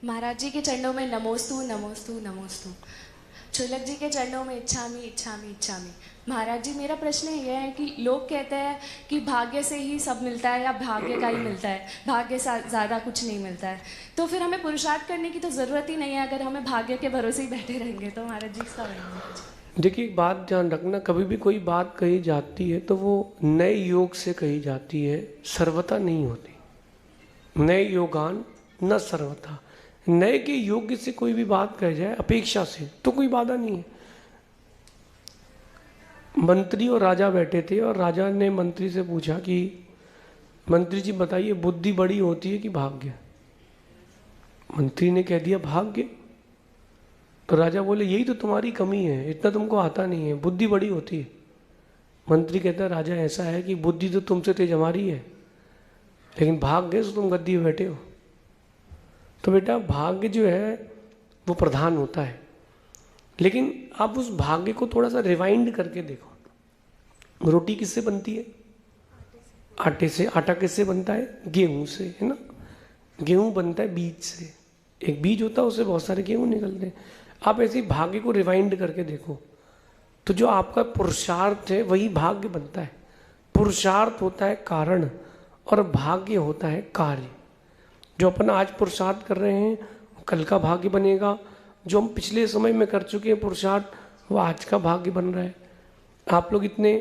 महाराज जी के चरणों में नमोस्तु नमोस्तु नमोस्तु। चुलक जी के चरणों में इच्छामी इच्छामी इच्छामी। महाराज जी, मेरा प्रश्न यह है कि लोग कहते हैं कि भाग्य से ही सब मिलता है या भाग्य का ही मिलता है, भाग्य से ज़्यादा कुछ नहीं मिलता है। तो फिर हमें पुरुषार्थ करने की तो ज़रूरत ही नहीं है अगर हमें भाग्य के भरोसे ही बैठे रहेंगे तो। महाराज जी इसका देखिए, एक बात ध्यान रखना, कभी भी कोई बात कही जाती है तो वो नए योग से कही जाती है, सर्वथा नहीं होती। नए योगान न सर्वथा। नए के योग्य से कोई भी बात कह जाए अपेक्षा से तो कोई बाधा नहीं है। मंत्री और राजा बैठे थे और राजा ने मंत्री से पूछा कि मंत्री जी बताइए, बुद्धि बड़ी होती है कि भाग्य? मंत्री ने कह दिया भाग्य। तो राजा बोले यही तो तुम्हारी कमी है, इतना तुमको आता नहीं है, बुद्धि बड़ी होती है। मंत्री कहता है राजा ऐसा है कि बुद्धि तो तुमसे तेज हमारी है, लेकिन भाग्य से तुम गद्दी में बैठे हो। तो बेटा, भाग्य जो है वो प्रधान होता है, लेकिन आप उस भाग्य को थोड़ा सा रिवाइंड करके देखो। रोटी किससे बनती है? आटे से। आटा किससे बनता है? गेहूं से, है ना। गेहूं बनता है बीज से। एक बीज होता है, उससे बहुत सारे गेहूं निकलते हैं। आप ऐसे ही भाग्य को रिवाइंड करके देखो तो जो आपका पुरुषार्थ है वही भाग्य बनता है। पुरुषार्थ होता है कारण और भाग्य होता है कार्य। जो अपन आज पुरुषार्थ कर रहे हैं कल का भाग्य बनेगा। जो हम पिछले समय में कर चुके हैं पुरुषार्थ, वो आज का भाग्य बन रहा है। आप लोग इतने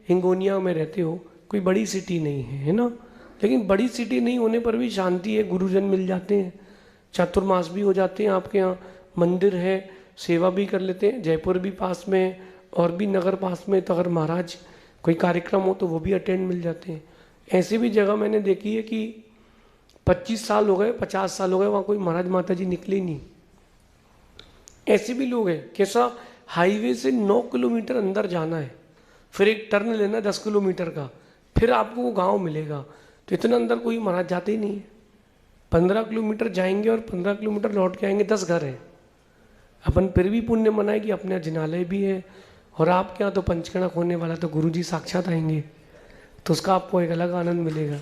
हिंगोनिया में रहते हो, कोई बड़ी सिटी नहीं है ना, लेकिन बड़ी सिटी नहीं होने पर भी शांति है, गुरुजन मिल जाते हैं, चातुर्मास भी हो जाते हैं, आपके यहाँ मंदिर है, सेवा भी कर लेते हैं। जयपुर भी पास में है और भी नगर पास में, तो अगर महाराज कोई कार्यक्रम हो तो वो भी अटेंड मिल जाते हैं। ऐसी भी जगह मैंने देखी है कि 25 साल हो गए, 50 साल हो गए, वहाँ कोई महाराज माता जी निकले नहीं। ऐसे भी लोग हैं। कैसा? हाईवे से 9 किलोमीटर अंदर जाना है, फिर एक टर्न लेना 10 किलोमीटर का, फिर आपको वो गांव मिलेगा। तो इतना अंदर कोई महाराज जाते ही नहीं है। 15 किलोमीटर जाएंगे और 15 किलोमीटर लौट के आएंगे, 10 घर हैं। अपन फिर भी पुण्य मनाए कि अपने जिनालय भी है, और आपके यहाँ तो पंचकणक होने वाला, तो गुरुजी साक्षात आएंगे, तो उसका आपको एक अलग आनंद मिलेगा।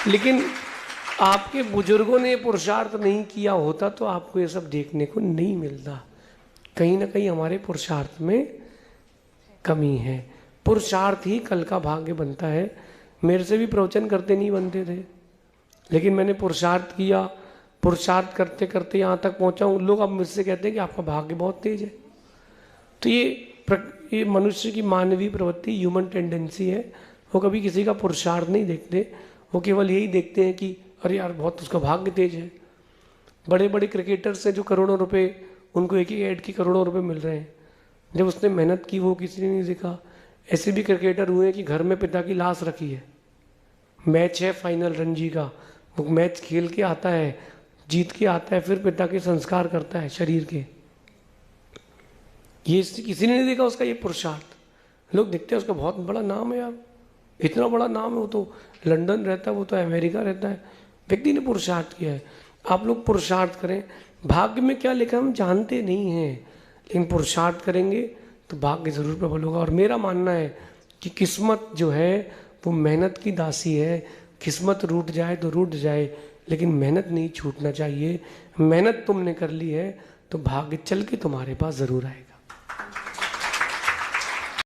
लेकिन आपके बुजुर्गों ने पुरुषार्थ नहीं किया होता तो आपको ये सब देखने को नहीं मिलता। कहीं ना कहीं हमारे पुरुषार्थ में कमी है। पुरुषार्थ ही कल का भाग्य बनता है। मेरे से भी प्रवचन करते नहीं बनते थे, लेकिन मैंने पुरुषार्थ किया। पुरुषार्थ करते करते यहाँ तक पहुँचा हूँ। लोग अब मुझसे कहते हैं कि आपका भाग्य बहुत तेज है। तो ये मनुष्य की मानवीय प्रवृत्ति, ह्यूमन टेंडेंसी है। वो कभी किसी का पुरुषार्थ नहीं देखते, वो केवल यही देखते हैं कि अरे यार बहुत उसका भाग्य तेज है। बड़े बड़े क्रिकेटर्स हैं जो करोड़ों रुपए, उनको एक ही ऐड की करोड़ों रुपए मिल रहे हैं। जब उसने मेहनत की वो किसी ने नहीं देखा। ऐसे भी क्रिकेटर हुए हैं कि घर में पिता की लाश रखी है, मैच है फाइनल रणजी का, वो मैच खेल के आता है, जीत के आता है, फिर पिता के संस्कार करता है शरीर के। ये किसी ने नहीं देखा उसका ये पुरुषार्थ। लोग देखते हैं उसका बहुत बड़ा नाम है यार, इतना बड़ा नाम है, वो तो लंदन रहता है, वो तो अमेरिका रहता है। व्यक्ति ने पुरुषार्थ किया है। आप लोग पुरुषार्थ करें। भाग्य में क्या लिखा हम जानते नहीं हैं, लेकिन पुरुषार्थ करेंगे तो भाग्य जरूर प्रबल होगा। और मेरा मानना है कि किस्मत जो है वो मेहनत की दासी है। किस्मत रूठ जाए तो रूठ जाए, लेकिन मेहनत नहीं छूटना चाहिए। मेहनत तुमने कर ली है तो भाग्य चल के तुम्हारे पास जरूर आएगा।